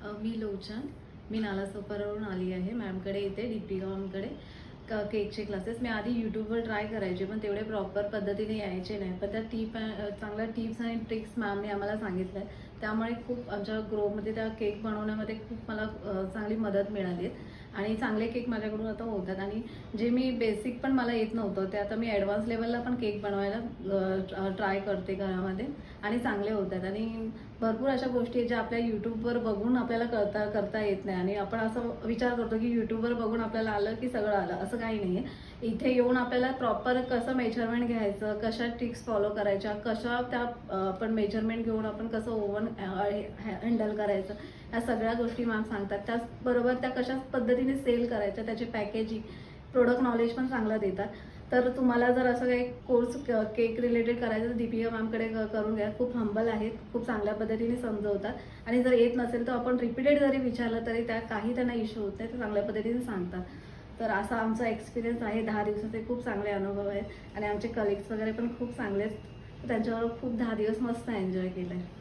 मी लोचन, मी नालासोपारावरून आली आहे. मॅमकडे येते दीपिका मॅमकडे केकचे क्लासेस. मी आधी यूट्यूबवर ट्राय करायचे, पण तेवढे प्रॉपर पद्धतीने यायचे नाही. पण त्या चांगल्या टिप्स आणि ट्रिक्स मॅमने आम्हाला सांगितल्या, त्यामुळे खूप आमच्या ग्रोमध्ये त्या केक बनवण्यामध्ये खूप मला चांगली मदत मिळाली आहे आणि चांगले केक माझ्याकडून आता होतात. आणि जे मी बेसिक पण मला येत नव्हतं ते आता मी ॲडव्हान्स लेवलला पण केक बनवायला ट्राय करते घरामध्ये आणि चांगले होतात. आणि भरपूर अशा गोष्टी आहेत ज्या आपल्या यूट्यूबवर बघून आपल्याला करता येत नाही आणि आपण असं विचार करतो की यूट्यूबवर बघून आपल्याला आलं की सगळं आलं, असं काही नाही आहे. इथे येऊन आपल्याला प्रॉपर कसं मेजरमेंट घ्यायचं, कशा ट्रिक्स फॉलो करायच्या, कशा त्या आपण मेजरमेंट घेऊन आपण कसं ओव्हन हँडल करायचं, या सगळ्या गोष्टी मॅम सांगतात. त्याचबरोबर त्या कशा पद्धतीने सेल करायच्या, त्याचे पॅकेजिंग, प्रोडक्ट नॉलेज पण चांगलं देतात. तर तुम्हाला जर असं काही कोर्स केक रिलेटेड करायचं तर दीपिका मॅमकडे करून घ्या. खूप हंबल आहेत, खूप चांगल्या पद्धतीने समजवतात आणि जर येत नसेल तर आपण रिपीटेड जरी विचारलं तरी काही त्यांना इश्यू होत नाही, ते चांगल्या पद्धतीने सांगतात. तर असा आमचा एक्सपिरियन्स आहे. 10 दिवसाचे खूप चांगले अनुभव आहेत आणि आमचे कलिग्स वगैरे पण खूप चांगले आहेत. त्यांच्यावर खूप 10 दिवस मस्त एन्जॉय केलं आहे.